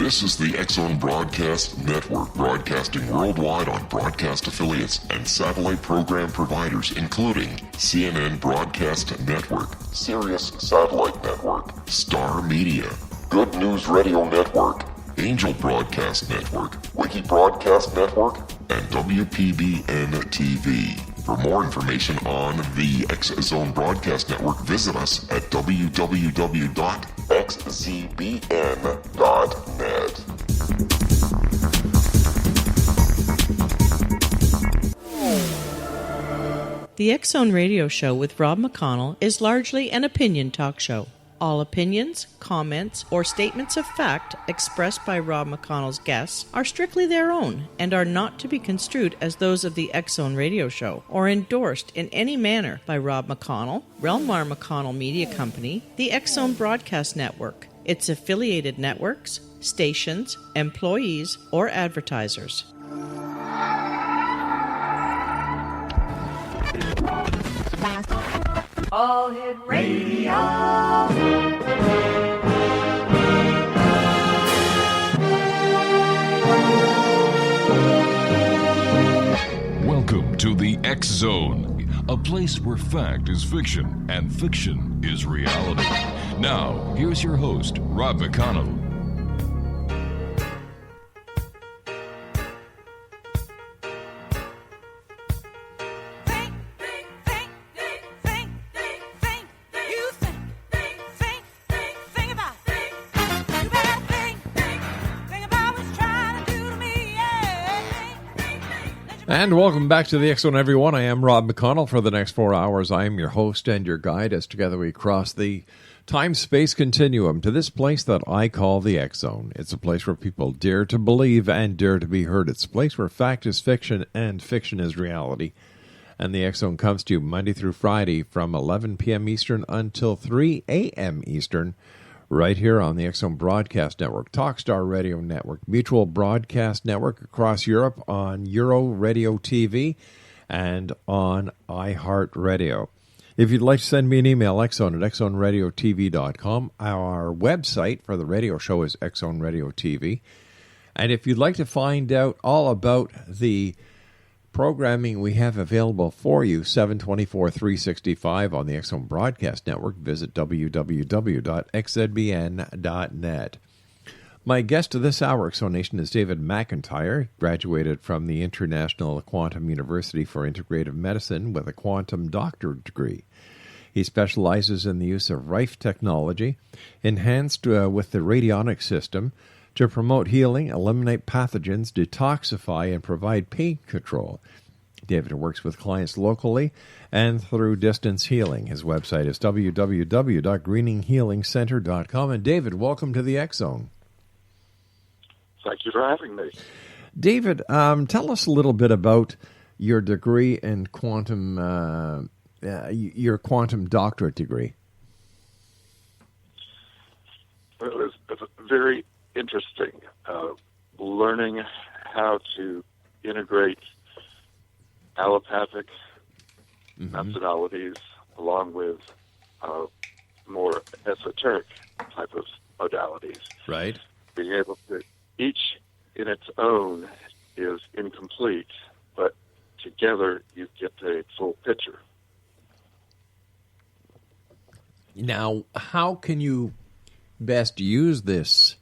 This is the X-Zone Broadcast Network, broadcasting worldwide on broadcast affiliates and satellite program providers, including CNN Broadcast Network, Sirius Satellite Network, Star Media, Good News Radio Network, Angel Broadcast Network, Wiki Broadcast Network, and WPBN TV. For more information on the X-Zone Broadcast Network, visit us at www.xzbn.net. The X-Zone Radio Show with Rob McConnell is largely an opinion talk show. All opinions, comments, or statements of fact expressed by Rob McConnell's guests are strictly their own and are not to be construed as those of the X-Zone Radio Show or endorsed in any manner by Rob McConnell, Relmar McConnell Media Company, the X-Zone Broadcast Network, its affiliated networks, stations, employees, or advertisers. All Hit Radio. Welcome to the X-Zone, a place where fact is fiction and fiction is reality. Now, here's your host, Rob McConnell. And welcome back to the X-Zone, everyone. I am Rob McConnell. For the next 4 hours, I am your host and your guide as together we cross the time-space continuum to this place that I call the X-Zone. It's a place where people dare to believe and dare to be heard. It's a place where fact is fiction and fiction is reality. And the X-Zone comes to you Monday through Friday from 11 p.m. Eastern until 3 a.m. Eastern, right here on the X-Zone Broadcast Network, Talkstar Radio Network, Mutual Broadcast Network across Europe on Euro Radio TV and on iHeartRadio. If you'd like to send me an email, xzone at xzoneradiotv.com. Our website for the radio show is X-Zone Radio TV. And if you'd like to find out all about the programming we have available for you 7/24/365 on the X-Zone Broadcast Network, visit www.xzbn.net. My guest to this hour, X-Zone Nation, is David McINTYRE, graduated from the International Quantum University for Integrative Medicine with a quantum doctorate degree. He specializes in the use of Rife Technology, enhanced with the radionic system, to promote healing, eliminate pathogens, detoxify, and provide pain control. David works with clients locally and through distance healing. His website is www.greeninghealingcenter.com. And David, welcome to the X-Zone. Thank you for having me. David, tell us a little bit about your degree in quantum, your quantum doctorate degree. Well, it's very interesting learning how to integrate allopathic methodologies along with more esoteric type of modalities. Right. Being able to, each in its own is incomplete, but together you get a full picture. Now, how can you best use this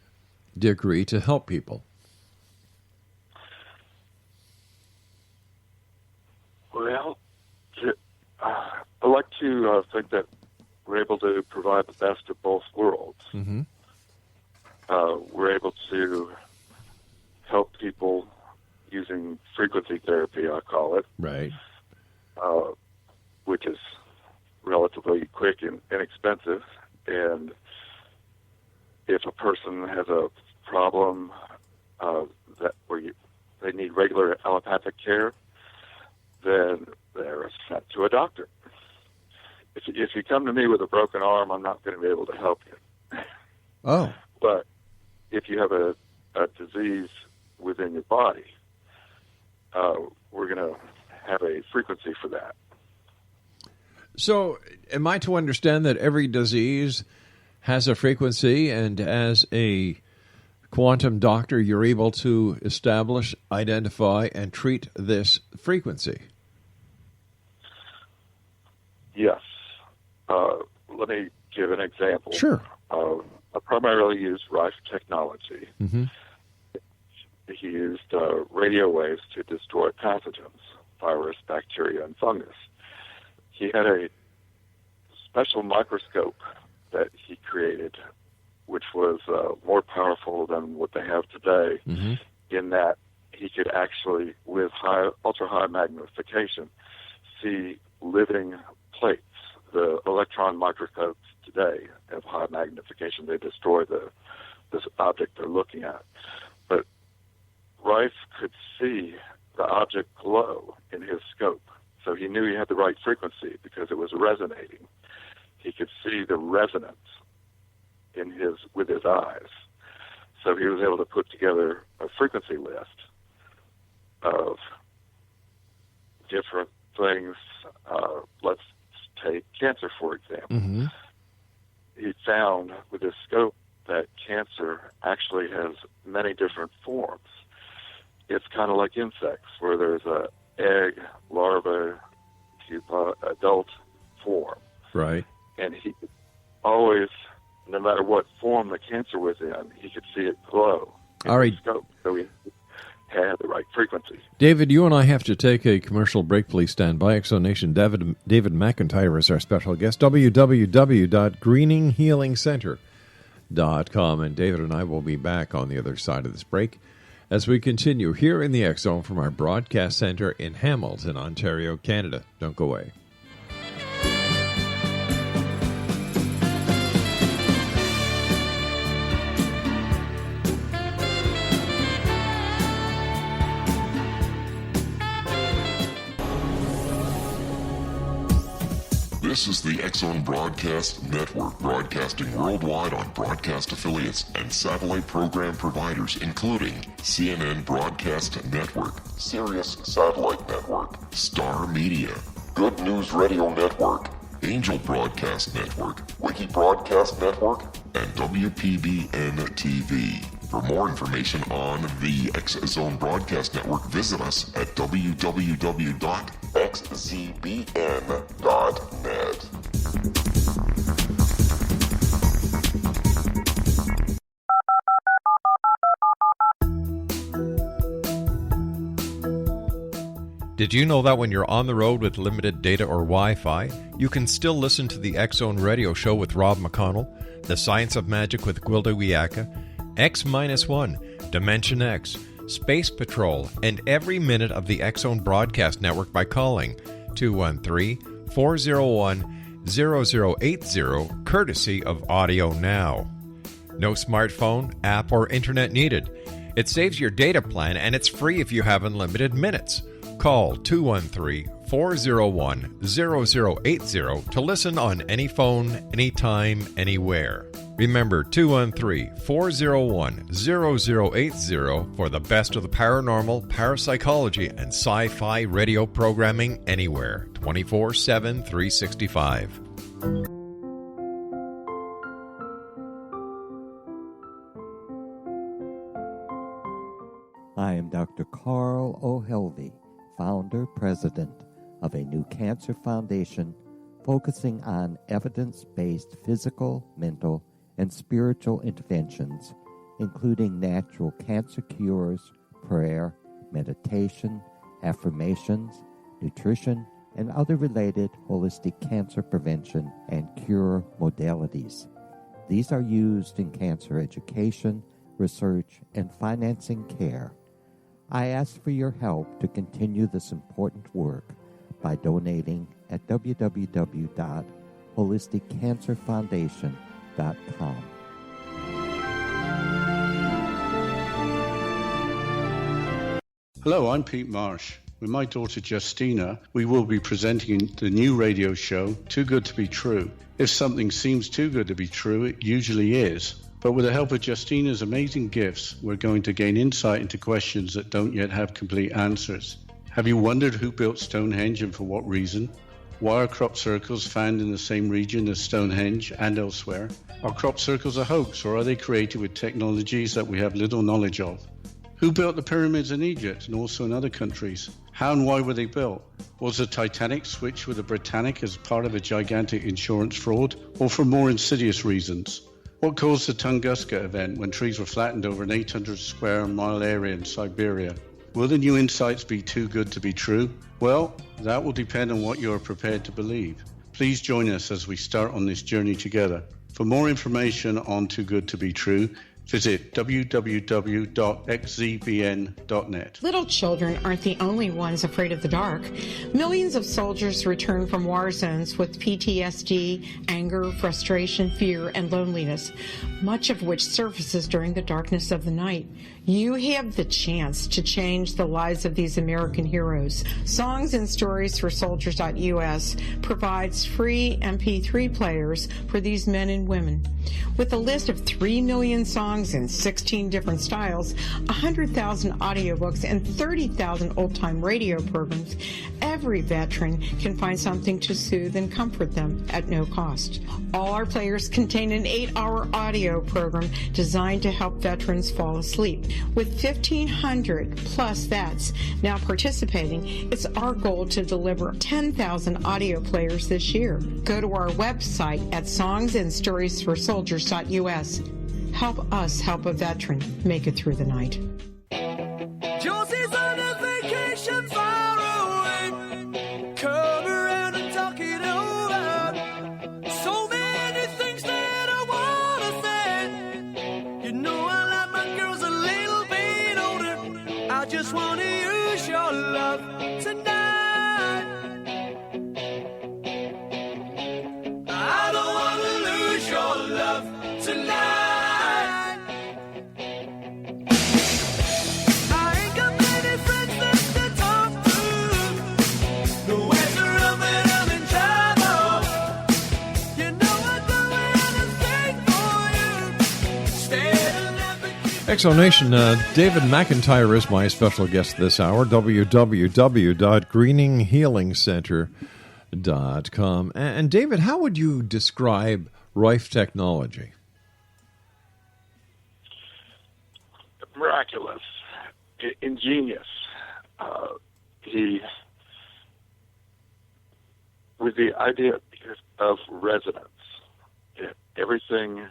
degree to help people? Well, I like to think that we're able to provide the best of both worlds. Mm-hmm. We're able to help people using frequency therapy, I call it. Right. Which is relatively quick and inexpensive. And if a person has a problem they need regular allopathic care, then they're sent to a doctor. If you come to me with a broken arm, I'm not going to be able to help you. Oh. But if you have a disease within your body, we're going to have a frequency for that. So am I to understand that every disease has a frequency and as a quantum doctor, you're able to establish, identify, and treat this frequency. Yes. Let me give an example. Sure. I primarily use Rife Technology. Mm-hmm. He used radio waves to destroy pathogens, virus, bacteria, and fungus. He had a special microscope that he created, which was more powerful than what they have today, Mm-hmm. in that he could actually, with ultra-high magnification, see living plates. The electron microscopes today have high magnification. They destroy this object they're looking at. But Rife could see the object glow in his scope. So he knew he had the right frequency because it was resonating. He could see the resonance with his eyes. So he was able to put together a frequency list of different things. Let's take cancer, for example. Mm-hmm. He found with his scope that cancer actually has many different forms. It's kind of like insects, where there's a egg, larva, pupa, adult form. Right. And he could always, no matter what form the cancer was in, he could see it glow in All right. his scope. So he had the right frequency. David, you and I have to take a commercial break. Please stand by. Exo Nation, David McINTYRE is our special guest. www.greeninghealingcenter.com. And David and I will be back on the other side of this break as we continue here in the X Zone from our broadcast center in Hamilton, Ontario, Canada. Don't go away. This is the X-Zone Broadcast Network, broadcasting worldwide on broadcast affiliates and satellite program providers, including CNN Broadcast Network, Sirius Satellite Network, Star Media, Good News Radio Network, Angel Broadcast Network, Wiki Broadcast Network, and WPBN TV. For more information on the X-Zone Broadcast Network, visit us at www.xzbn.net. Did you know that when you're on the road with limited data or Wi-Fi, you can still listen to the X-Zone Radio Show with Rob McConnell, The Science of Magic with Gwilda Wiyaka, X-1, Dimension X, Space Patrol, and every minute of the X-Zone Broadcast Network by calling 213-401-0080, courtesy of Audio Now. No smartphone, app, or internet needed. It saves your data plan, and it's free if you have unlimited minutes. Call 213-401-0080 to listen on any phone, anytime, anywhere. Remember 213-401-0080 for the best of the paranormal, parapsychology, and sci-fi radio programming anywhere, 24/7, 365. I am Dr. Carl O'Helvey, founder, president of a new cancer foundation focusing on evidence-based physical, mental, and spiritual interventions, including natural cancer cures, prayer, meditation, affirmations, nutrition, and other related holistic cancer prevention and cure modalities. These are used in cancer education, research, and financing care. I ask for your help to continue this important work by donating at www.holisticcancerfoundation.com. Hello, I'm Pete Marsh. With my daughter Justina, we will be presenting the new radio show, Too Good to Be True. If something seems too good to be true, it usually is. But with the help of Justina's amazing gifts, we're going to gain insight into questions that don't yet have complete answers. Have you wondered who built Stonehenge and for what reason? Why are crop circles found in the same region as Stonehenge and elsewhere? Are crop circles a hoax, or are they created with technologies that we have little knowledge of? Who built the pyramids in Egypt and also in other countries? How and why were they built? Was the Titanic switched with the Britannic as part of a gigantic insurance fraud, or for more insidious reasons? What caused the Tunguska event when trees were flattened over an 800 square mile area in Siberia? Will the new insights be too good to be true? Well, that will depend on what you are prepared to believe. Please join us as we start on this journey together. For more information on Too Good to Be True, visit www.xzbn.net. Little children aren't the only ones afraid of the dark. Millions of soldiers return from war zones with PTSD, anger, frustration, fear, and loneliness, much of which surfaces during the darkness of the night. You have the chance to change the lives of these American heroes. Songs and Stories for Soldiers.us provides free MP3 players for these men and women. With a list of 3 million songs in 16 different styles, 100,000 audiobooks, and 30,000 old-time radio programs, every veteran can find something to soothe and comfort them at no cost. All our players contain an 8-hour audio program designed to help veterans fall asleep. With 1,500 plus vets now participating, it's our goal to deliver 10,000 audio players this year. Go to our website at songsandstoriesforsoldiers.us. Help us help a veteran make it through the night. Josie's on a vacation far away. Come around and talk it over. So many things that I wanna say. You know I like my girls a little bit older. I just wanna use your love tonight. I don't wanna lose your love tonight. Exonation, David McINTYRE is my special guest this hour, www.greeninghealingcenter.com. And David, how would you describe Rife Technology? Miraculous, ingenious. He, with the idea of resonance, everything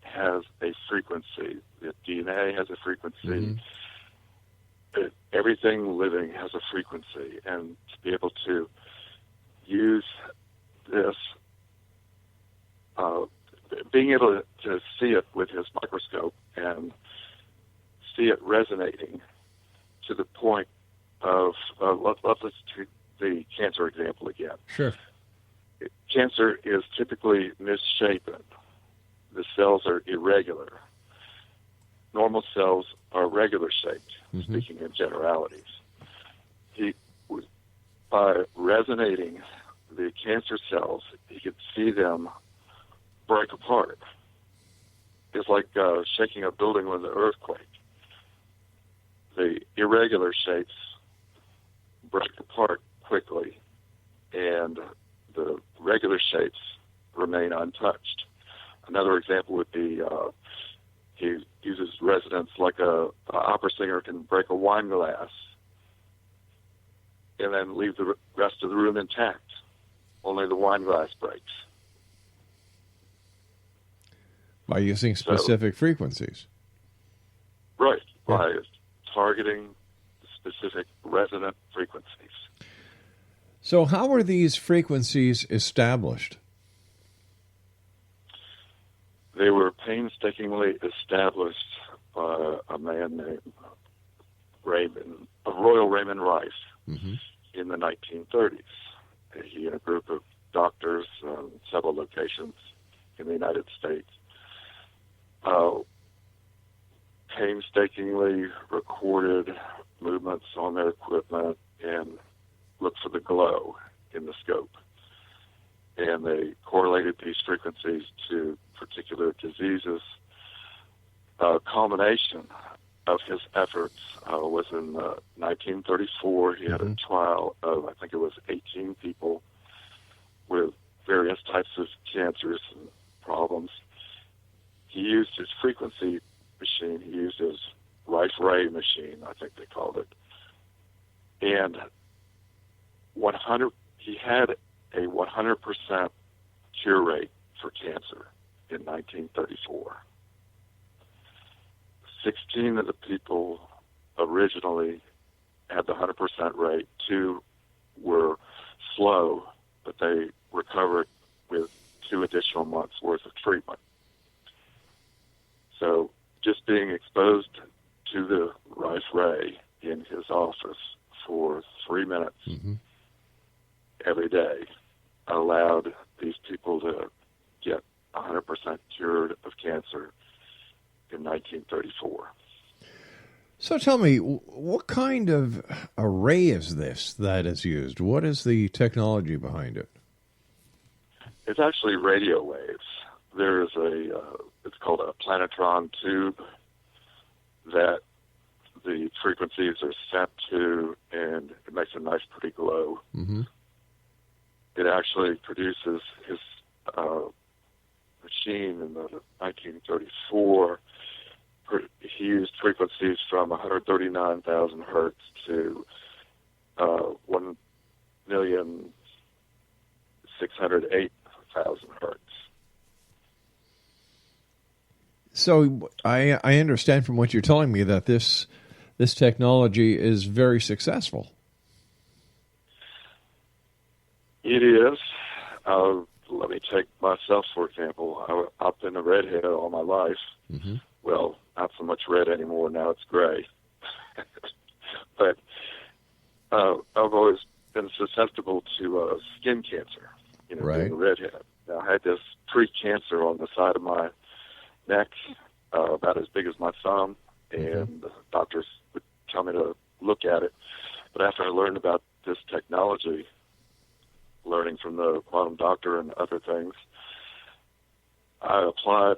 has a frequency. The DNA has a frequency. Everything living has a frequency. And to be able to use this, being able to see it with his microscope and see it resonating to the point of, let's take the cancer example again. Sure. Cancer is typically misshapen. The cells are irregular. Normal cells are regular shaped, speaking in generalities. By resonating the cancer cells, he could see them break apart. It's like shaking a building with an earthquake. The irregular shapes break apart quickly, and the regular shapes remain untouched. Another example would be he uses resonance like a opera singer can break a wine glass and then leave the rest of the room intact. Only the wine glass breaks. By using specific frequencies. Right, by targeting specific resonant frequencies. So how are these frequencies established? They were painstakingly established by a man named Royal Raymond Rife in the 1930s. He and a group of doctors, several locations in the United States, painstakingly recorded movements on their equipment and looked for the glow in the scope. And they correlated these frequencies to particular diseases. A culmination of his efforts was in 1934. He had a trial of, I think it was 18 people with various types of cancers and problems. He used his frequency machine. He used his Rife Ray machine, I think they called it. And he had a 100% cure rate for cancer in 1934. 16 of the people originally had the 100% rate. 2 were slow, but they recovered with 2 additional months worth of treatment. So just being exposed to the Rife Ray in his office for 3 minutes every day allowed these people to get 100% cured of cancer in 1934. So tell me, what kind of array is this that is used? What is the technology behind it? It's actually radio waves. There's it's called a planetron tube that the frequencies are sent to, and it makes a nice, pretty glow. Mm-hmm. It actually produces his machine in the 1934. He used frequencies from 139,000 hertz to 1,608,000 hertz. So I understand from what you're telling me that this technology is very successful. It is. Let me take myself, for example. I've been a redhead all my life. Mm-hmm. Well, not so much red anymore. Now it's gray. But I've always been susceptible to skin cancer, right. Being a redhead. Now, I had this pre-cancer on the side of my neck, about as big as my thumb, and the doctors would tell me to look at it. But after I learned about this technology, learning from the quantum doctor and other things, I applied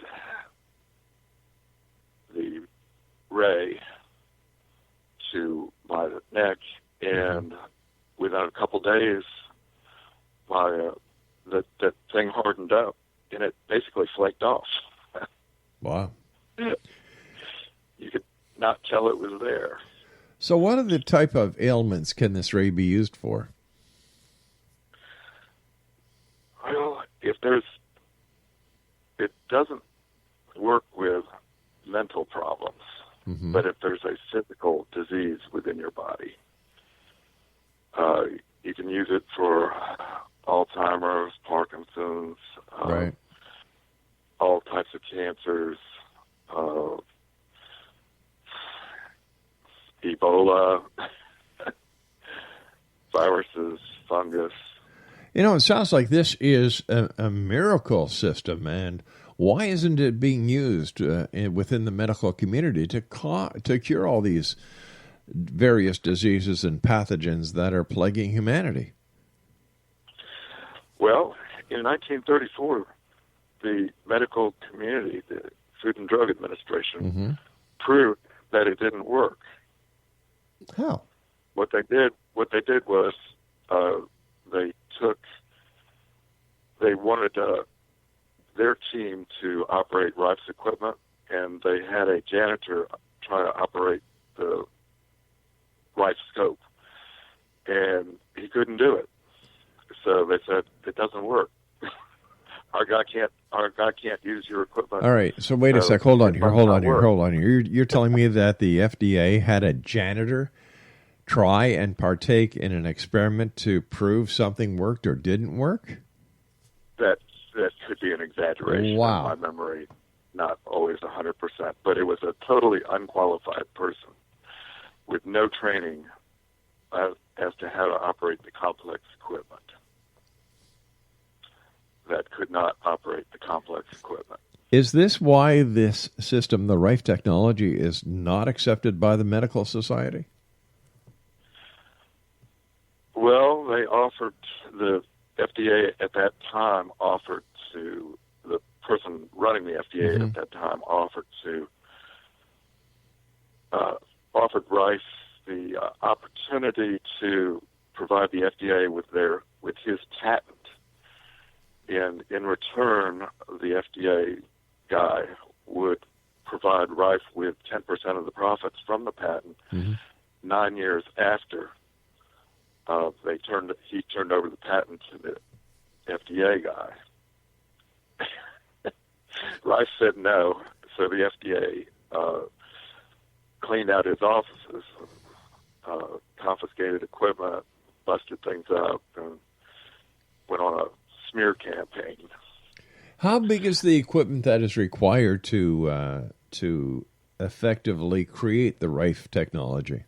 the ray to my neck, and within a couple days, that thing hardened up, and it basically flaked off. Wow. You could not tell it was there. So what are the type of ailments can this ray be used for? Well, it doesn't work with mental problems, but if there's a physical disease within your body, you can use it for Alzheimer's, Parkinson's, right. all types of cancers, Ebola, viruses, fungus. It sounds like this is a miracle system, and why isn't it being used within the medical community to cure all these various diseases and pathogens that are plaguing humanity? Well, in 1934, the medical community, the Food and Drug Administration, proved that it didn't work. How? What they did was they wanted their team to operate Rife's equipment, and they had a janitor try to operate the Rife scope, and he couldn't do it. So they said, it doesn't work. Our guy can't use your equipment. All right. So wait a sec. Hold on here. You're telling me that the FDA had a janitor try and partake in an experiment to prove something worked or didn't work? That could be an exaggeration. Wow. Of my memory, not always 100%, but it was a totally unqualified person with no training as to how to operate the complex equipment. That could not operate the complex equipment. Is this why this system, the Rife technology, is not accepted by the medical society? Well, the FDA at that time offered to, the person running the FDA at that time offered Rife the opportunity to provide the FDA with his patent And in return, the FDA guy would provide Rife with 10% of the profits from the patent 9 years after he turned over the patent to the FDA guy. Rife said no, so the FDA cleaned out his offices, confiscated equipment, busted things up, and went on a smear campaign. How big is the equipment that is required to effectively create the Rife technology?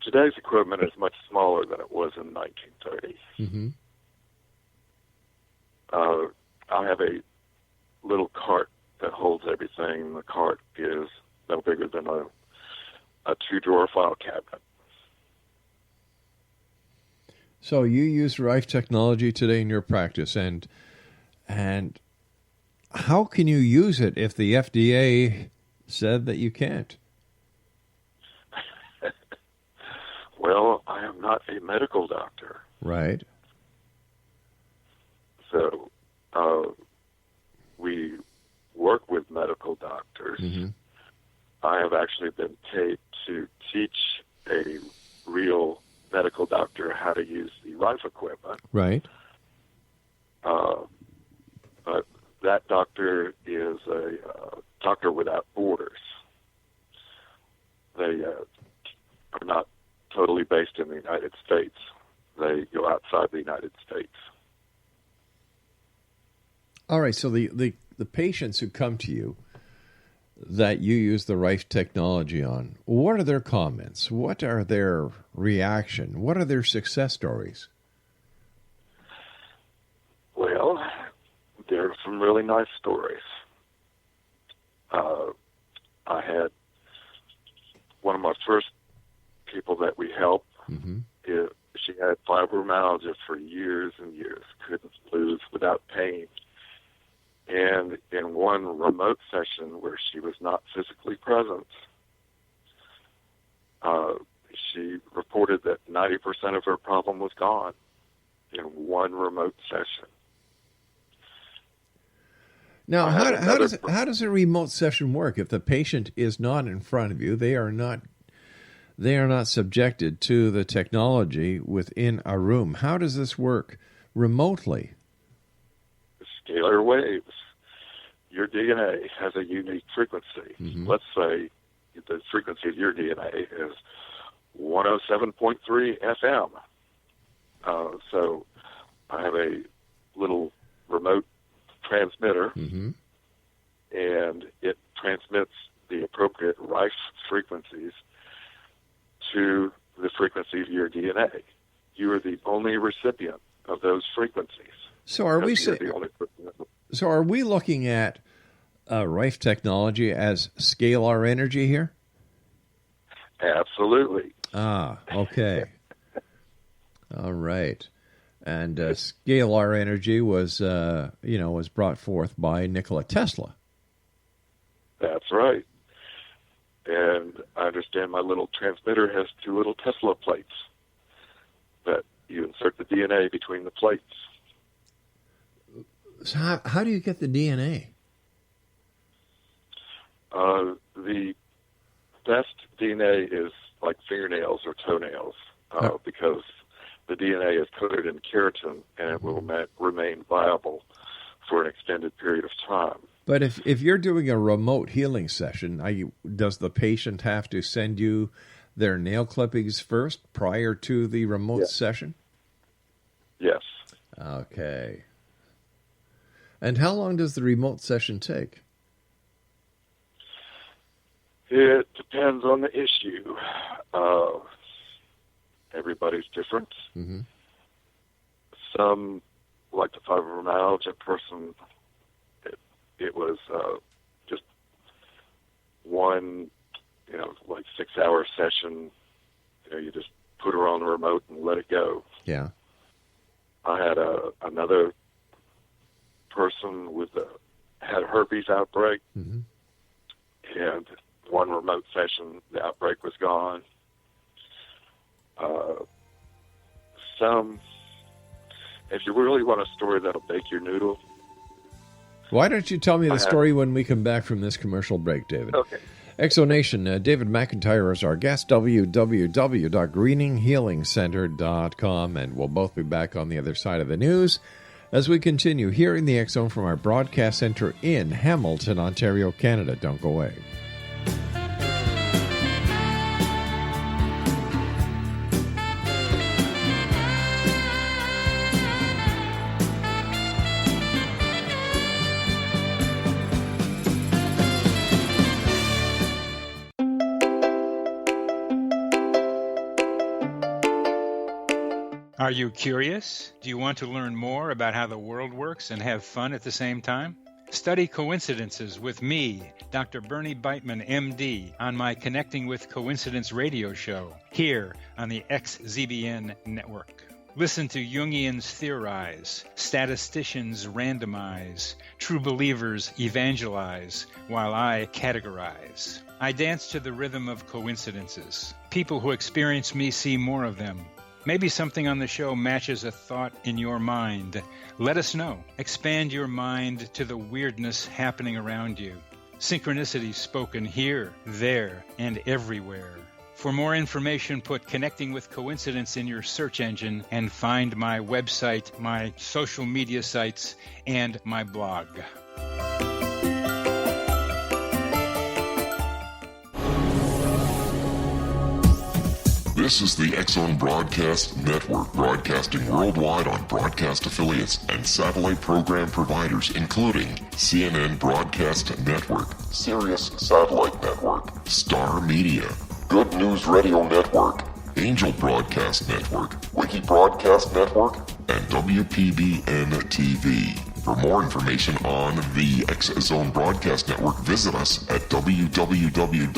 Today's equipment is much smaller than it was in 1930. Mm-hmm. I have a little cart that holds everything. The cart is no bigger than a two-drawer file cabinet. So you use Rife technology today in your practice, and how can you use it if the FDA said that you can't? Well, I am not a medical doctor. Right. So we work with medical doctors. Mm-hmm. I have actually been paid to teach a real medical doctor how to use the Rife equipment. Right. But that doctor is a doctor without borders. They are not totally based in the United States. They go outside the United States. All right, so the patients who come to you that you use the Rife technology on, what are their comments? What are their reaction? What are their success stories? Well, there are some really nice stories. I had one of my first people that we helped. Mm-hmm. She had fibromyalgia for years and years, couldn't lose without pain. And in one remote session where she was not physically present, she reported that 90% of her problem was gone in one remote session. Now, how does a remote session work? If the patient is not in front of you, they are not subjected to the technology within a room. How does this work remotely? Scalar waves. Your DNA has a unique frequency. Mm-hmm. Let's say the frequency of your DNA is 107.3 FM. So I have a little remote transmitter, mm-hmm. and it transmits the appropriate Rife frequencies to the frequency of your DNA. You are the only recipient of those frequencies. So are we looking at Rife technology as scalar energy here? Absolutely. Ah, okay. All right. And scalar energy was brought forth by Nikola Tesla. That's right. And I understand my little transmitter has two little Tesla plates that you insert the DNA between the plates. So how do you get the DNA? The best DNA is like fingernails or toenails because the DNA is coated in keratin and it will remain viable for an extended period of time. But if you're doing a remote healing session, does the patient have to send you their nail clippings first prior to the remote session? Yes. Okay. And how long does the remote session take? It depends on the issue. Everybody's different. Mm-hmm. Some, like the fibromyalgia person, it was just one, like 6-hour session. You just put her on the remote and let it go. Yeah. I had another person had a herpes outbreak, mm-hmm. and one remote session, the outbreak was gone. If you really want a story that'll bake your noodle. Why don't you tell me the story when we come back from this commercial break, David? Okay. Exonation, David McINTYRE is our guest, www.greeninghealingcenter.com, and we'll both be back on the other side of the news as we continue here in the X Zone from our broadcast center in Hamilton, Ontario, Canada. Don't go away. Are you curious? Do you want to learn more about how the world works and have fun at the same time? Study coincidences with me, Dr. Bernie Beitman, MD, on my Connecting with Coincidence radio show here on the XZBN network. Listen to Jungians theorize, statisticians randomize, true believers evangelize, while I categorize. I dance to the rhythm of coincidences. People who experience me see more of them. Maybe something on the show matches a thought in your mind. Let us know. Expand your mind to the weirdness happening around you. Synchronicity spoken here, there, and everywhere. For more information, put Connecting with Coincidence in your search engine and find my website, my social media sites, and my blog. This is the X Zone Broadcast Network, broadcasting worldwide on broadcast affiliates and satellite program providers, including CNN Broadcast Network, Sirius Satellite Network, Star Media, Good News Radio Network, Angel Broadcast Network, Wiki Broadcast Network, and WPBN TV. For more information on the X Zone Broadcast Network, visit us at www.xzbn.net.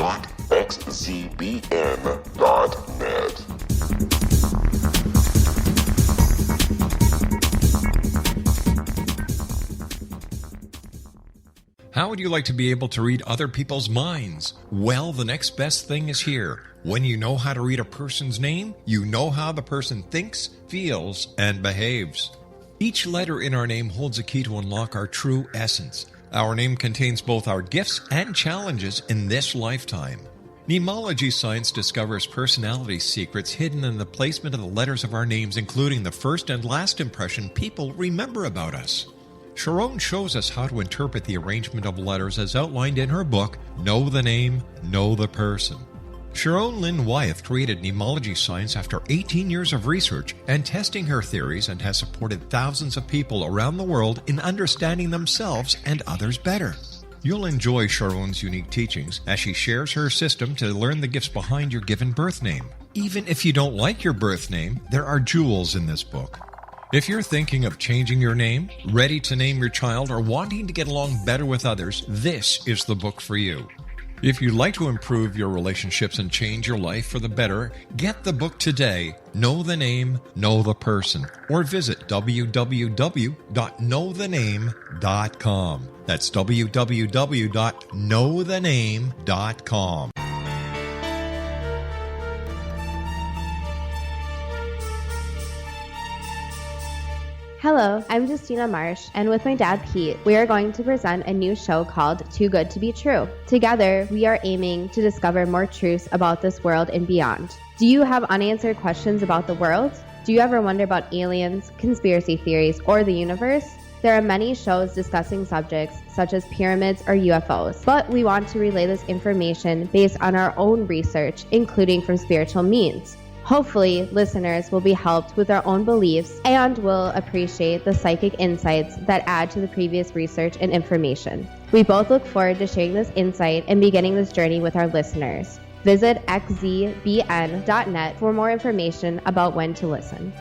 How would you like to be able to read other people's minds? Well, the next best thing is here. When you know how to read a person's name, you know how the person thinks, feels, and behaves. Each letter in our name holds a key to unlock our true essence. Our name contains both our gifts and challenges in this lifetime. Mnemology science discovers personality secrets hidden in the placement of the letters of our names, including the first and last impression people remember about us. Sharon shows us how to interpret the arrangement of letters as outlined in her book, Know the Name, Know the Person. Sharon Lynn Wyeth created mnemology science after 18 years of research and testing her theories, and has supported thousands of people around the world in understanding themselves and others better. You'll enjoy Sharon's unique teachings as she shares her system to learn the gifts behind your given birth name. Even if you don't like your birth name, there are jewels in this book. If you're thinking of changing your name, ready to name your child, or wanting to get along better with others, this is the book for you. If you'd like to improve your relationships and change your life for the better, get the book today, Know the Name, Know the Person, or visit www.knowthename.com. That's www.knowthename.com. Hello, I'm Justina Marsh, and with my dad Pete, we are going to present a new show called Too Good to Be True. Together, we are aiming to discover more truths about this world and beyond. Do you have unanswered questions about the world? Do you ever wonder about aliens, conspiracy theories, or the universe? There are many shows discussing subjects such as pyramids or UFOs, but we want to relay this information based on our own research, including from spiritual means. Hopefully, listeners will be helped with their own beliefs and will appreciate the psychic insights that add to the previous research and information. We both look forward to sharing this insight and beginning this journey with our listeners. Visit xzbn.net for more information about when to listen.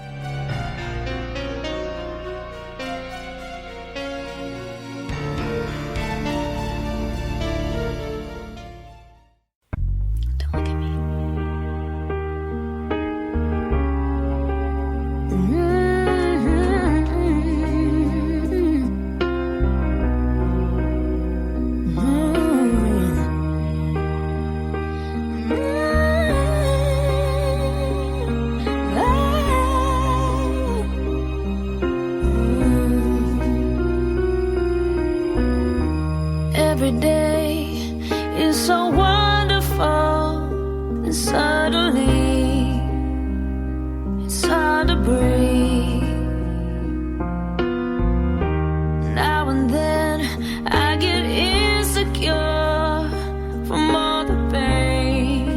every day is so wonderful, and suddenly it's hard to breathe. Now and then I get insecure from all the pain.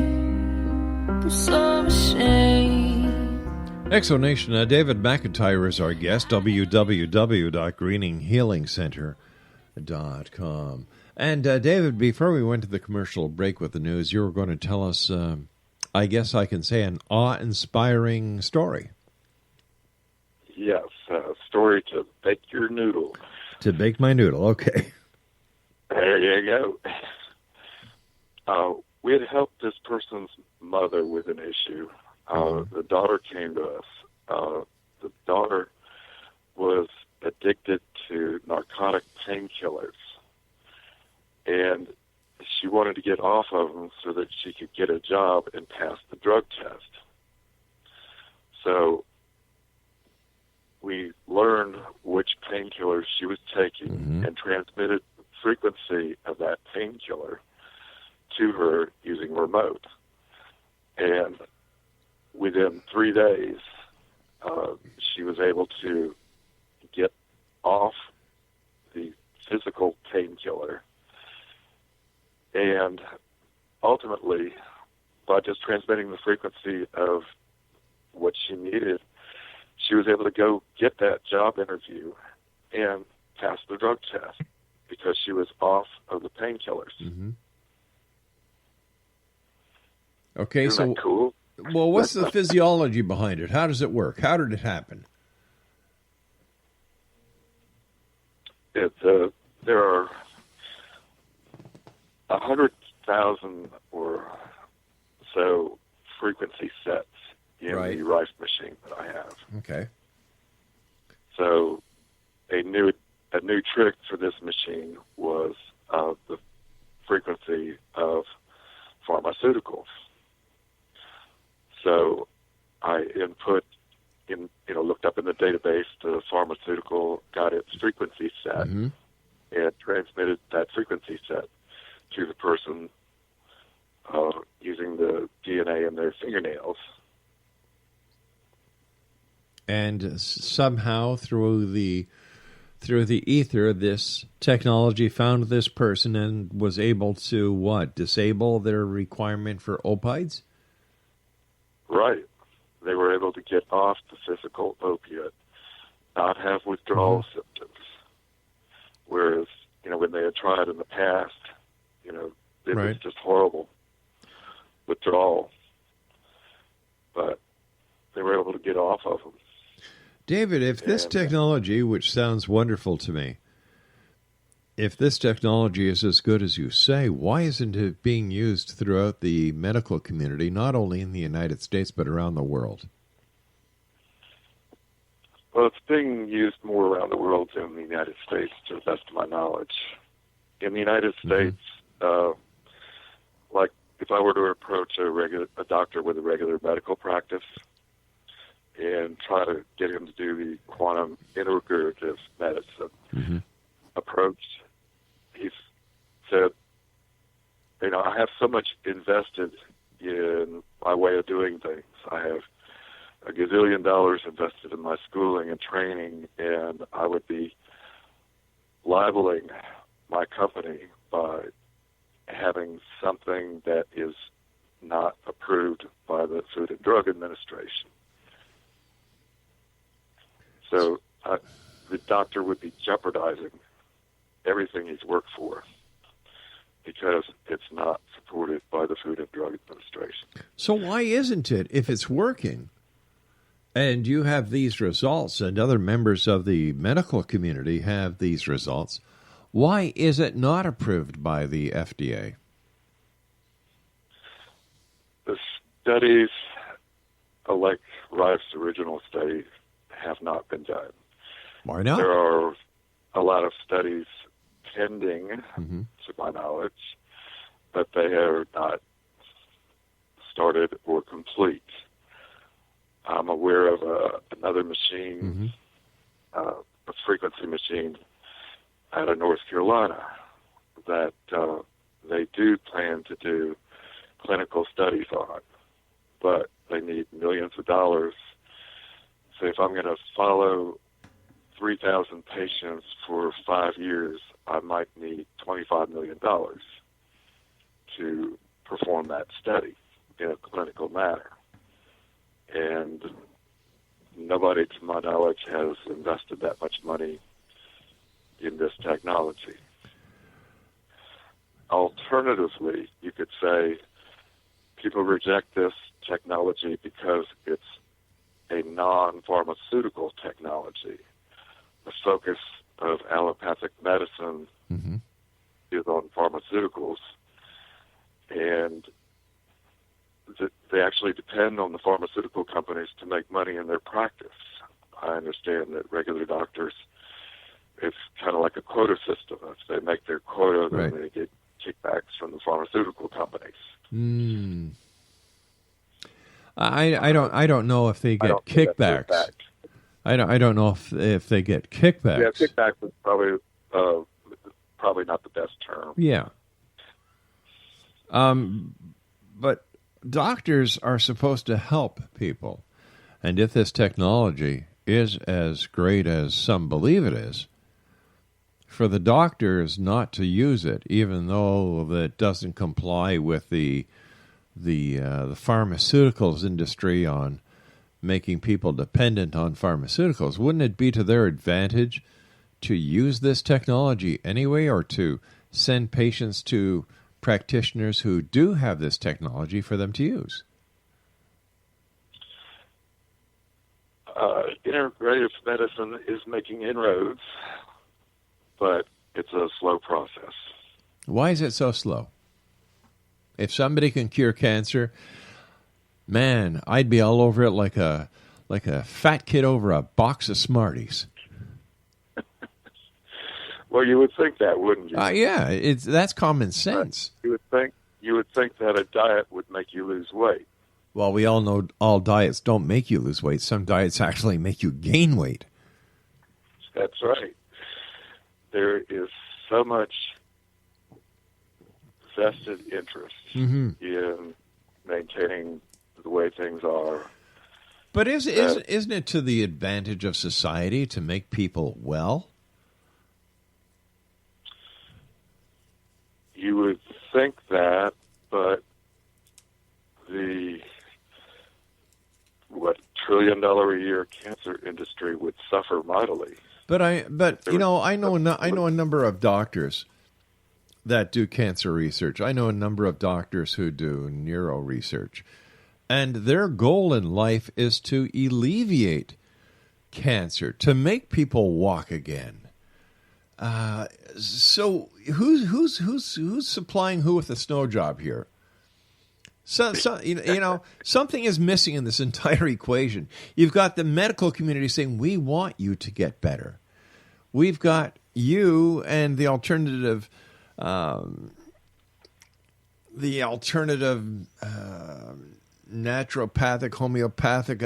I'm so ashamed. Exonation, David McINTYRE is our guest, www.greeninghealingcenter.com. And David, before we went to the commercial break with the news, you were going to tell us, I guess I can say, an awe-inspiring story. Yes, a story to bake your noodle. To bake my noodle, okay. There you go. We had helped this person's mother with an issue. The daughter came to us. The daughter was addicted to narcotic painkillers, and she wanted to get off of them so that she could get a job and pass the drug test. So we learned which painkillers she was taking and transmitted the frequency of that painkiller to her using remote. And within 3 days, she was able to get off the physical painkiller. And ultimately, by just transmitting the frequency of what she needed, she was able to go get that job interview and pass the drug test because she was off of the painkillers. Okay, Isn't that cool? Well, what's the physiology behind it? How does it work? How did it happen? There are 100,000 or so frequency sets in the Rife machine that I have. Okay. So a new trick for this machine was the frequency of pharmaceuticals. So I looked up in the database the pharmaceutical, got its frequency set, and transmitted that frequency set to the person using the DNA in their fingernails. And somehow through the ether, this technology found this person and was able to, disable their requirement for opioids? Right. They were able to get off the physical opiate, not have withdrawal symptoms. Whereas, when they had tried in the past, it was just horrible withdrawal. But they were able to get off of them. David, if this technology, which sounds wonderful to me, if this technology is as good as you say, why isn't it being used throughout the medical community, not only in the United States, but around the world? Well, it's being used more around the world than in the United States, to the best of my knowledge. In the United States, like if I were to approach a doctor with a regular medical practice and try to get him to do the quantum integrative medicine approach, he said, I have so much invested in my way of doing things. I have a gazillion dollars invested in my schooling and training, and I would be libeling my company by having something that is not approved by the Food and Drug Administration. So the doctor would be jeopardizing everything he's worked for because it's not supported by the Food and Drug Administration. So why isn't it, if it's working, and you have these results and other members of the medical community have these results, why is it not approved by the FDA? The studies, like Rife's original study, have not been done. Why not? There are a lot of studies pending, to my knowledge, but they are not started or complete. I'm aware of another machine, a frequency machine out of North Carolina, that they do plan to do clinical studies on, but they need millions of dollars. So if I'm going to follow 3,000 patients for 5 years, I might need $25 million to perform that study in a clinical manner. And nobody, to my knowledge, has invested that much money in this technology. Alternatively, you could say people reject this technology because it's a non-pharmaceutical technology. The focus of allopathic medicine is on pharmaceuticals, and they actually depend on the pharmaceutical companies to make money in their practice. I understand that regular doctors, it's kind of like a quota system. If they make their quota, then they get kickbacks from the pharmaceutical companies. I don't know if they get kickbacks. I don't know if they get kickbacks. Yeah, kickback is probably not the best term. Yeah. But doctors are supposed to help people, and if this technology is as great as some believe it is, for the doctors not to use it, even though it doesn't comply with the pharmaceuticals industry on making people dependent on pharmaceuticals, wouldn't it be to their advantage to use this technology anyway, or to send patients to practitioners who do have this technology for them to use? Integrative medicine is making inroads, but it's a slow process. Why is it so slow? If somebody can cure cancer, man, I'd be all over it like a fat kid over a box of Smarties. Well, you would think that, wouldn't you? Yeah, that's common sense. You would think that a diet would make you lose weight. Well, we all know all diets don't make you lose weight. Some diets actually make you gain weight. That's right. There is so much vested interest in maintaining the way things are. But isn't it to the advantage of society to make people well? You would think that, but the $1 trillion a year cancer industry would suffer mightily. But I know a number of doctors that do cancer research. I know a number of doctors who do neuro research, and their goal in life is to alleviate cancer, to make people walk again. So who's supplying who with the snow job here? So something is missing in this entire equation. You've got the medical community saying, we want you to get better. We've got you and the alternative naturopathic, homeopathic,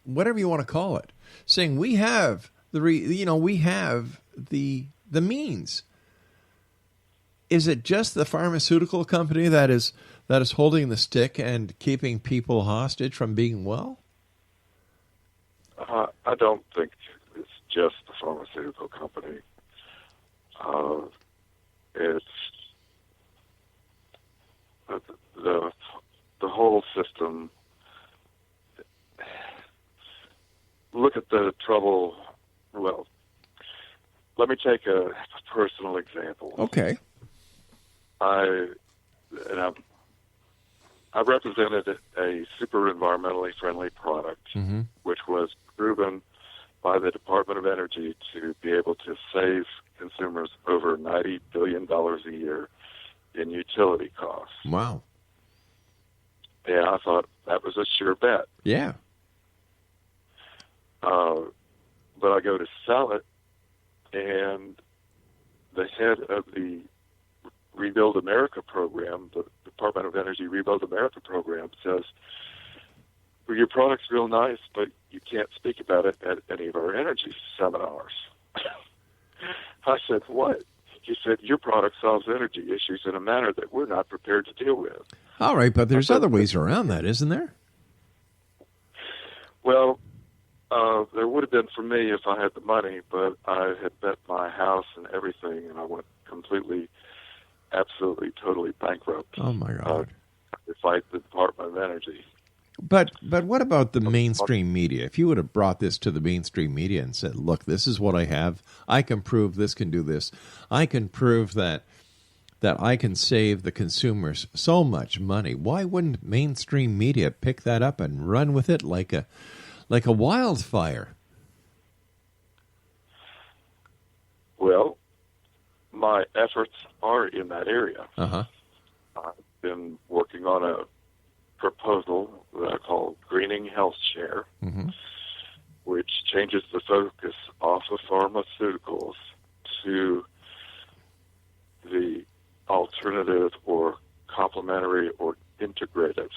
whatever you want to call it, saying we have the means. Is it just the pharmaceutical company that is holding the stick and keeping people hostage from being well? I don't think it's just the pharmaceutical company. It's the whole system. Look at the trouble. Well, let me take a personal example. Okay. I represented a super environmentally friendly product, which was proven by the Department of Energy to be able to save consumers over $90 billion a year in utility costs. Wow. And I thought that was a sure bet. Yeah. But I go to sell it, and the head of the Rebuild America program, the Department of Energy Rebuild America program, says, well, your product's real nice, but you can't speak about it at any of our energy seminars. I said, what? he said, your product solves energy issues in a manner that we're not prepared to deal with. All right, but there's other ways around that, isn't there? Well, there would have been for me if I had the money, but I had bet my house and everything, and I went completely, absolutely, totally bankrupt. Oh, my God. To fight the Department of Energy. But what about the mainstream media? If you would have brought this to the mainstream media and said, look, this is what I have. I can prove this can do this. I can prove that I can save the consumers so much money. Why wouldn't mainstream media pick that up and run with it like a wildfire? Well, my efforts are in that area. Uh-huh. I've been working on a proposal that I call Greening Health Share, which changes the focus off of pharmaceuticals to the alternative or complementary or integrative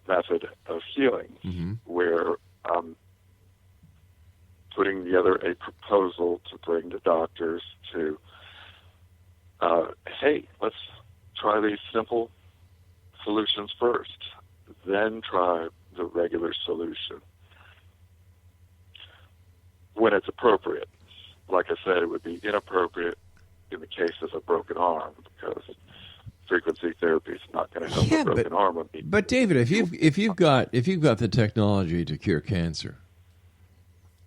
method of healing, where I'm putting together a proposal to bring to doctors to, hey, let's try these simple solutions first, then try the regular solution when it's appropriate. Like I said, it would be inappropriate in the case of a broken arm, because frequency therapy is not going to help a broken arm. But David, if you've got the technology to cure cancer,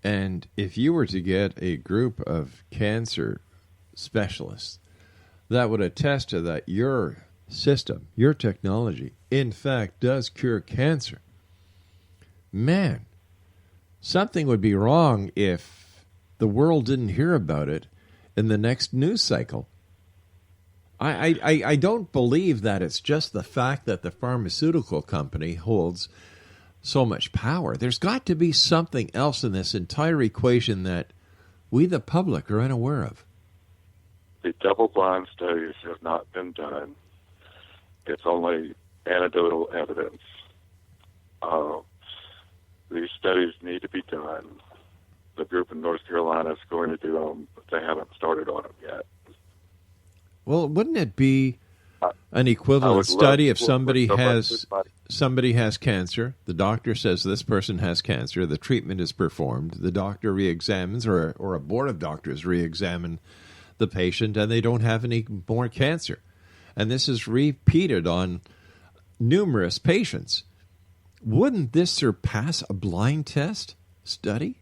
and if you were to get a group of cancer specialists that would attest to that your system, your technology, in fact, does cure cancer, man, something would be wrong if the world didn't hear about it in the next news cycle. I don't believe that it's just the fact that the pharmaceutical company holds so much power. There's got to be something else in this entire equation that we, the public, are unaware of. The double-blind studies have not been done. It's only anecdotal evidence. These studies need to be done. The group in North Carolina is going to do them, but they haven't started on them yet. Well, wouldn't it be an equivalent study if somebody has cancer, the doctor says this person has cancer, the treatment is performed, the doctor re-examines, or a board of doctors re-examine the patient, and they don't have any more cancer. And this is repeated on numerous patients. Wouldn't this surpass a blind test study?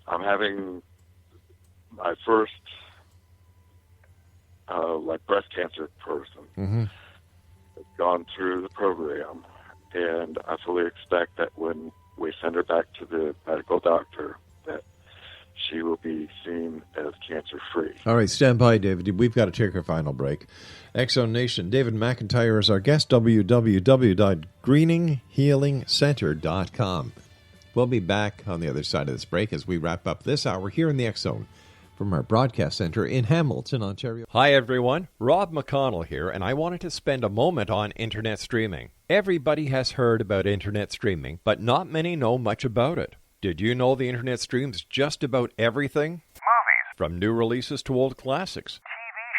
I'm having my first breast cancer person has gone through the program, and I fully expect that when we send her back to the medical doctor that she will be seen as cancer-free. All right, stand by, David. We've got to take our final break. Exxon Nation, David McINTYRE is our guest, www.greeninghealingcenter.com. We'll be back on the other side of this break as we wrap up this hour here in the X-Zone from our broadcast center in Hamilton, Ontario. Hi, everyone. Rob McConnell here, and I wanted to spend a moment on Internet streaming. Everybody has heard about Internet streaming, but not many know much about it. Did you know the Internet streams just about everything? Movies. From new releases to old classics. TV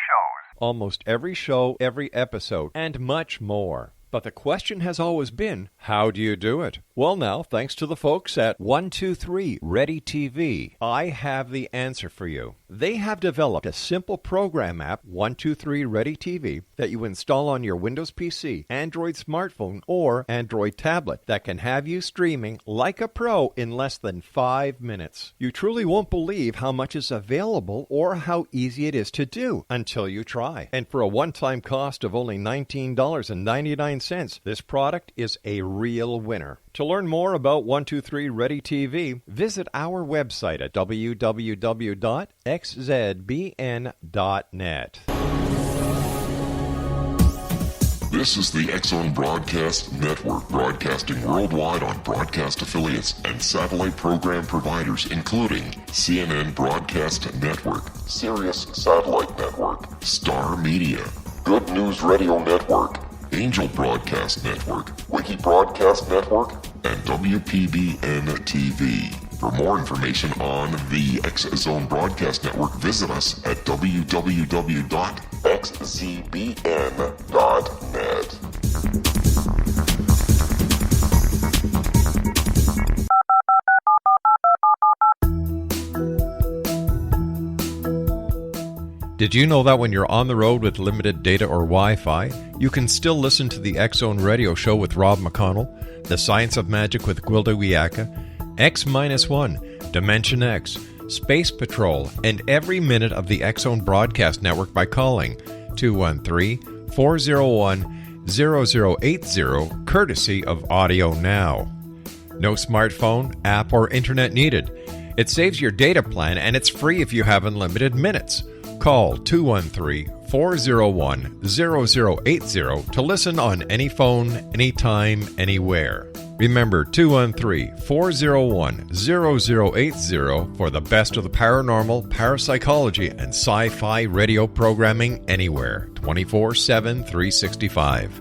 shows. Almost every show, every episode, and much more. But the question has always been, how do you do it? Well, now, thanks to the folks at 123 Ready TV, I have the answer for you. They have developed a simple program app, 123 Ready TV, that you install on your Windows PC, Android smartphone, or Android tablet that can have you streaming like a pro in less than 5 minutes. You truly won't believe how much is available or how easy it is to do until you try. And for a one-time cost of only $19.99, this product is a real winner. To learn more about 123 Ready TV, visit our website at www.xzbn.net. This is the X-Zone Broadcast Network, broadcasting worldwide on broadcast affiliates and satellite program providers, including CNN Broadcast Network, Sirius Satellite Network, Star Media, Good News Radio Network, Angel Broadcast Network, Wiki Broadcast Network, and WPBN TV. For more information on the X Zone Broadcast Network, visit us at www.xzbn.net. Did you know that when you're on the road with limited data or Wi-Fi, you can still listen to the X Zone Radio Show with Rob McConnell, The Science of Magic with Gwilda Wiyaka, X-1, Dimension X, Space Patrol, and every minute of the X Zone Broadcast Network by calling 213-401-0080, courtesy of Audio Now. No smartphone, app, or internet needed. It saves your data plan, and it's free if you have unlimited minutes. Call 213-401-0080 to listen on any phone, anytime, anywhere. Remember 213-401-0080 for the best of the paranormal, parapsychology, and sci-fi radio programming anywhere, 24/7, 365.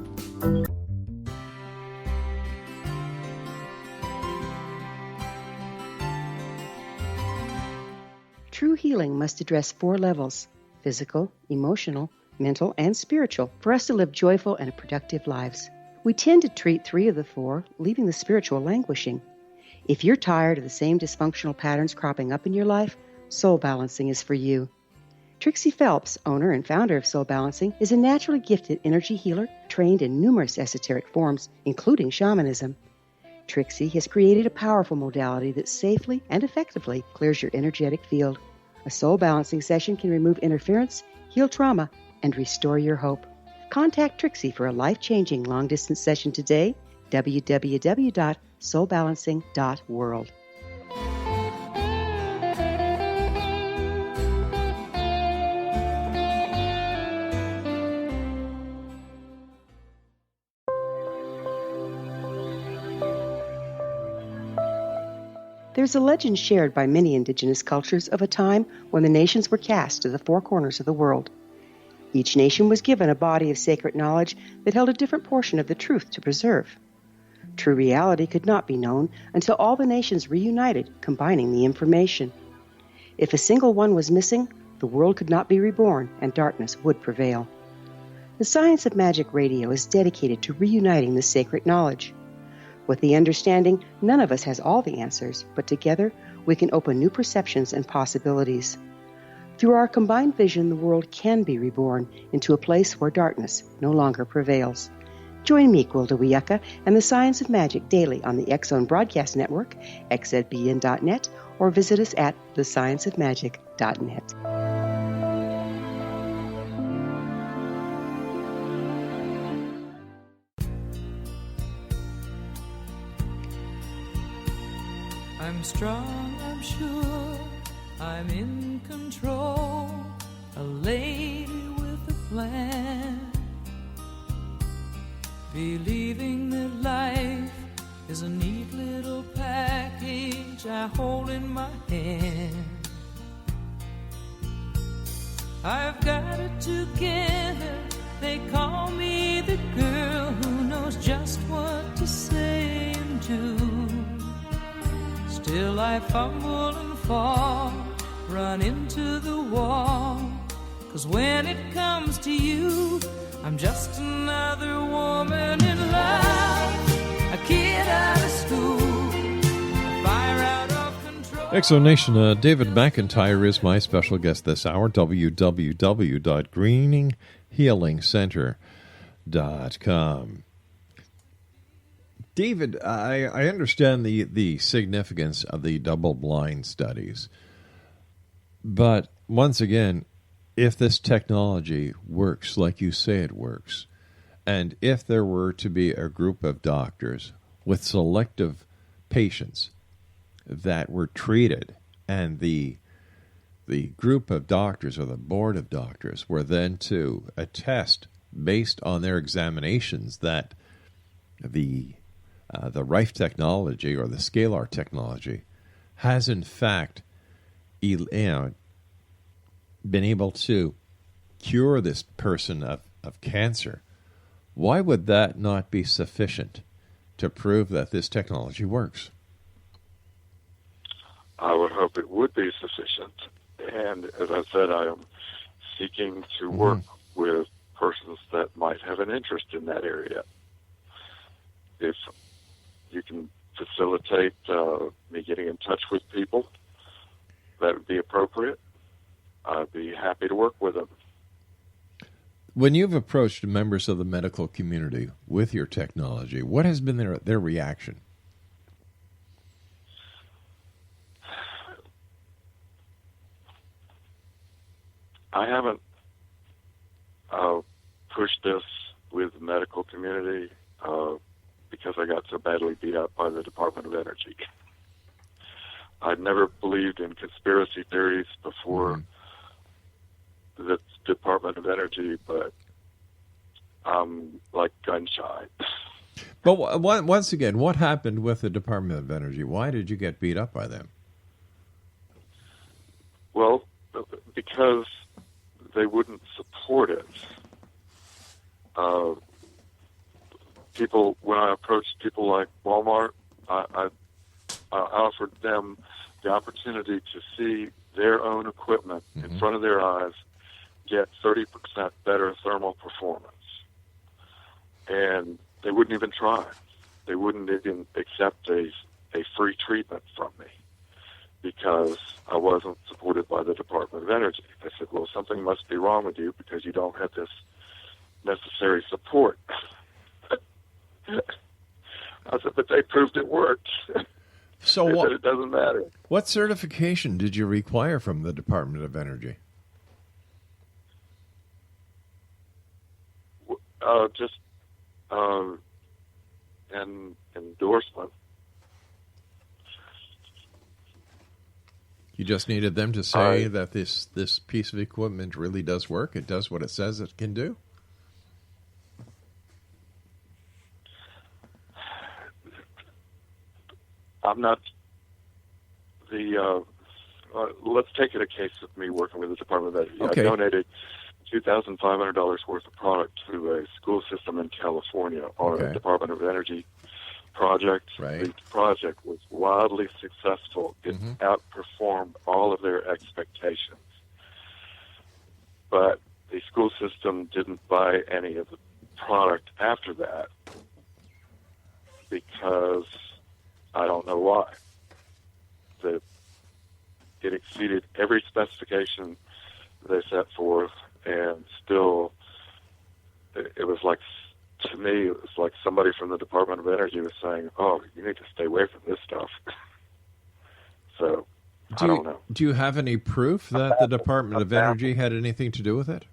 True healing must address 4 levels: physical, emotional, mental, and spiritual, for us to live joyful and productive lives. We tend to treat 3 of the 4, leaving the spiritual languishing. If you're tired of the same dysfunctional patterns cropping up in your life, Soul Balancing is for you. Trixie Phelps, owner and founder of Soul Balancing, is a naturally gifted energy healer trained in numerous esoteric forms, including shamanism. Trixie has created a powerful modality that safely and effectively clears your energetic field. A Soul Balancing session can remove interference, heal trauma, and restore your hope. Contact Trixie for a life-changing long-distance session today, www.soulbalancing.world. There's a legend shared by many indigenous cultures of a time when the nations were cast to the 4 corners of the world. Each nation was given a body of sacred knowledge that held a different portion of the truth to preserve. True reality could not be known until all the nations reunited, combining the information. If a single one was missing, the world could not be reborn and darkness would prevail. The Science of Magic Radio is dedicated to reuniting the sacred knowledge. With the understanding, none of us has all the answers, but together we can open new perceptions and possibilities. Through our combined vision, the world can be reborn into a place where darkness no longer prevails. Join me, Gwilda Wiyaka, and the Science of Magic daily on the X Zone Broadcast Network, xzbn.net, or visit us at thescienceofmagic.net. I'm strong, I'm sure, I'm in control, a lady with a plan, believing that life is a neat little package I hold in my hand. I've got it together, they call me the girl who knows just what to say and do. Still I fumble and fall, run into the wall, 'cause when it comes to you, I'm just another woman in love, a kid out of school, a fire out of control. Exonation, David McINTYRE is my special guest this hour, www.greeninghealingcenter.com. David, I understand the significance of the double-blind studies, but once again, if this technology works like you say it works, and if there were to be a group of doctors with selective patients that were treated, and the group of doctors or the board of doctors were then to attest based on their examinations that the Rife technology or the scalar technology has in fact been able to cure this person of cancer, why would that not be sufficient to prove that this technology works? I would hope it would be sufficient. And as I said, I am seeking to work with persons that might have an interest in that area. If you can facilitate me getting in touch with people, that would be appropriate. I'd be happy to work with them. When you've approached members of the medical community with your technology, what has been their reaction? I haven't pushed this with the medical community because I got so badly beat up by the Department of Energy. I'd never believed in conspiracy theories before the Department of Energy, but I'm like gun shy. But once again, what happened with the Department of Energy? Why did you get beat up by them? Well, because they wouldn't support it. People, when I approached people like Walmart, I offered them the opportunity to see their own equipment in front of their eyes get 30% better thermal performance. And they wouldn't even try. They wouldn't even accept a free treatment from me because I wasn't supported by the Department of Energy. They said, well, something must be wrong with you because you don't have this necessary support. I said, but they proved it worked. So they said it doesn't matter. What certification did you require from the Department of Energy? Just an endorsement. You just needed them to say that this piece of equipment really does work. It does what it says it can do. I'm not the. Let's take it a case of me working with the Department of Energy. Okay. I donated $2,500 worth of product to a school system in California on a Department of Energy project. Right. The project was wildly successful. It outperformed all of their expectations. But the school system didn't buy any of the product after that because I don't know why. It exceeded every specification they set forth, and still, it was like, to me, it was like somebody from the Department of Energy was saying, oh, you need to stay away from this stuff. So, I don't know. Do you have any proof that the Department of Energy had anything to do with it?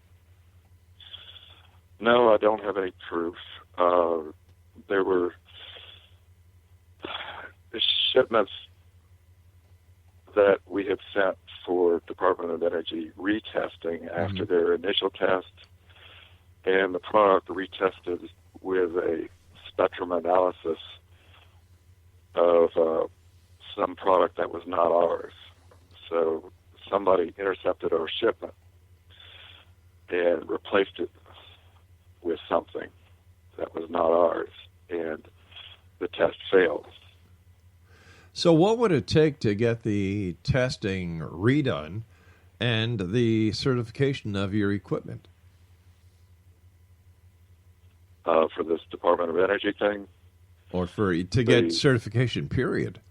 No, I don't have any proof. There were shipments that we had sent for Department of Energy retesting after their initial test, and the product retested with a spectrum analysis of some product that was not ours. So somebody intercepted our shipment and replaced it with something that was not ours, and the test failed. So what would it take to get the testing redone and the certification of your equipment? For this Department of Energy thing? Or to get certification, period?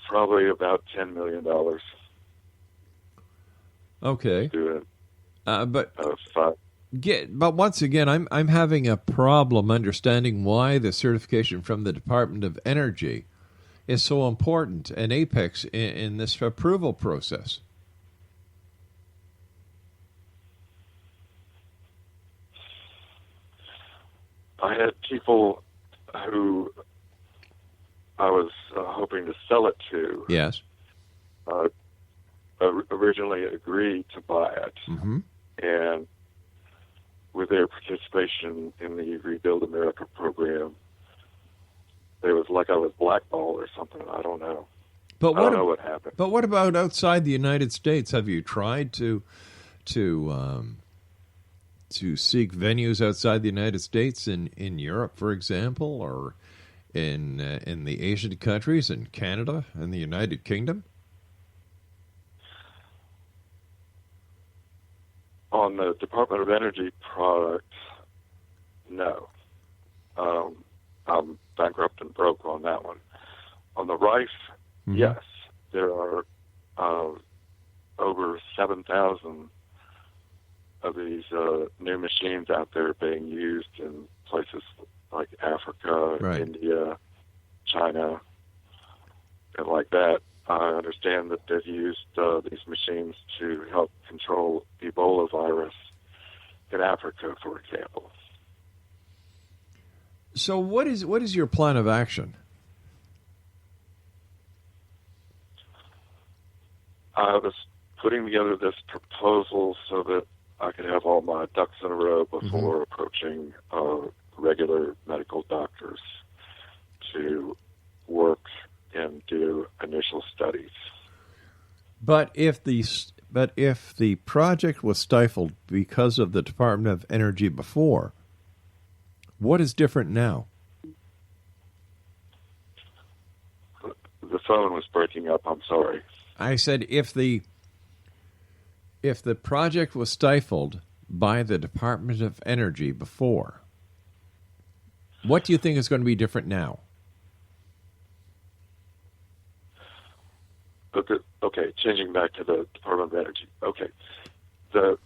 Probably about $10 million. Okay. Do it. But once again, I'm having a problem understanding why the certification from the Department of Energy is so important, an apex in this approval process. I had people who I was hoping to sell it to. Yes. Originally agreed to buy it. And with their participation in the Rebuild America program, it was like I was blackballed or something. I don't know. I don't know what happened. But what about outside the United States? Have you tried to seek venues outside the United States in Europe, for example, or in the Asian countries, in Canada, and the United Kingdom? On the Department of Energy product, no. I'm bankrupt and broke on that one. On the Rife, yes, there are over 7,000 of these new machines out there being used in places like Africa, Right. India, China, and like that. I understand that they've used these machines to help control Ebola virus in Africa, for example. So what is your plan of action? I was putting together this proposal so that I could have all my ducks in a row before approaching regular medical doctors to work and do initial studies. But if the project was stifled because of the Department of Energy before, what is different now? The phone was breaking up. I'm sorry. I said if the project was stifled by the Department of Energy before, what do you think is going to be different now? Okay, changing back to the Department of Energy. Okay, that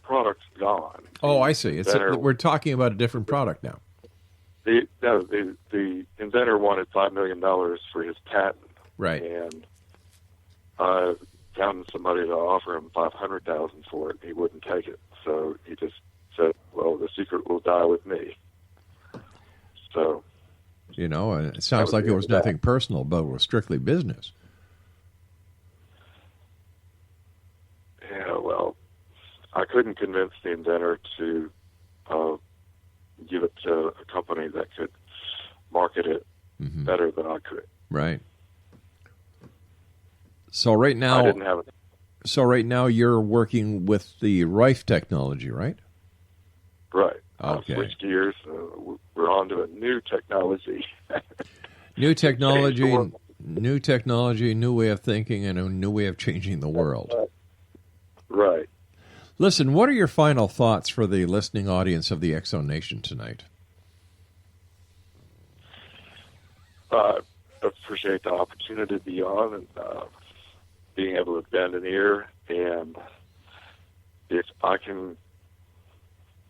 product's gone. Oh, I see. We're talking about a different product now. The inventor wanted $5 million for his patent, right? And I found somebody to offer him $500,000 for it. He wouldn't take it, so he just said, "Well, the secret will die with me." So. You know, it sounds like it was nothing personal, but it was strictly business. Yeah, well, I couldn't convince the inventor to give it to a company that could market it better than I could. Right. So right now, I didn't have it. So right now, you're working with the Rife Technology, right? Right. Okay. Switch gears. We're on to a new technology. New technology, new way of thinking, and a new way of changing the world. Right. Listen, what are your final thoughts for the listening audience of the X-Zone Nation tonight? I appreciate the opportunity to be on and being able to bend an ear. And if I can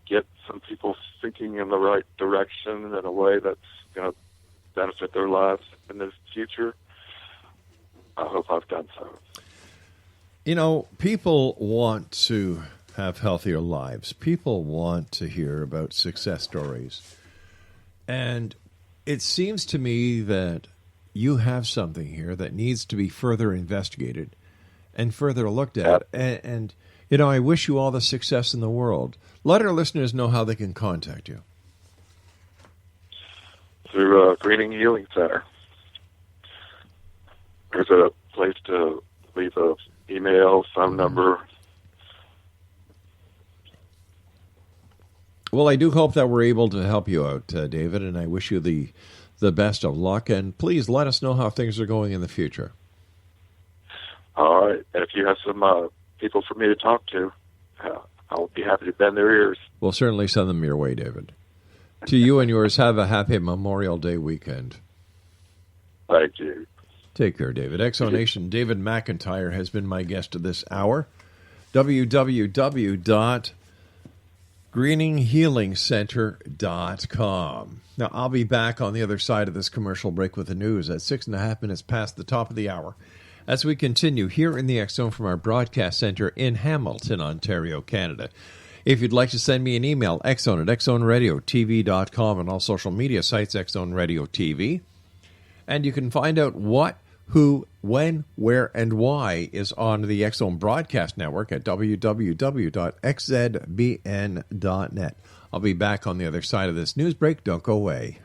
get some people thinking in the right direction in a way that's going to benefit their lives in the future, I hope I've done so. You know, people want to have healthier lives. People want to hear about success stories. And it seems to me that you have something here that needs to be further investigated and further looked at. And you know, I wish you all the success in the world. Let our listeners know how they can contact you. Through Greening Healing Center. There's a place to leave an email, phone number. Well, I do hope that we're able to help you out, David, and I wish you the best of luck. And please let us know how things are going in the future. All right. And if you have some people for me to talk to, I'll be happy to bend their ears. We'll certainly send them your way, David. To you and yours, have a happy Memorial Day weekend. Thank you. Take care, David. Exonation, David McINTYRE has been my guest of this hour. www.greeninghealingcenter.com. Now, I'll be back on the other side of this commercial break with the news at 6.5 minutes past the top of the hour as we continue here in the X-Zone from our broadcast center in Hamilton, Ontario, Canada. If you'd like to send me an email, xzone at xzoneradiotv.com, and all social media sites, X-Zone Radio TV. And you can find out what, who, when, where, and why is on the X-Zone Broadcast Network at www.xzbn.net. I'll be back on the other side of this news break. Don't go away.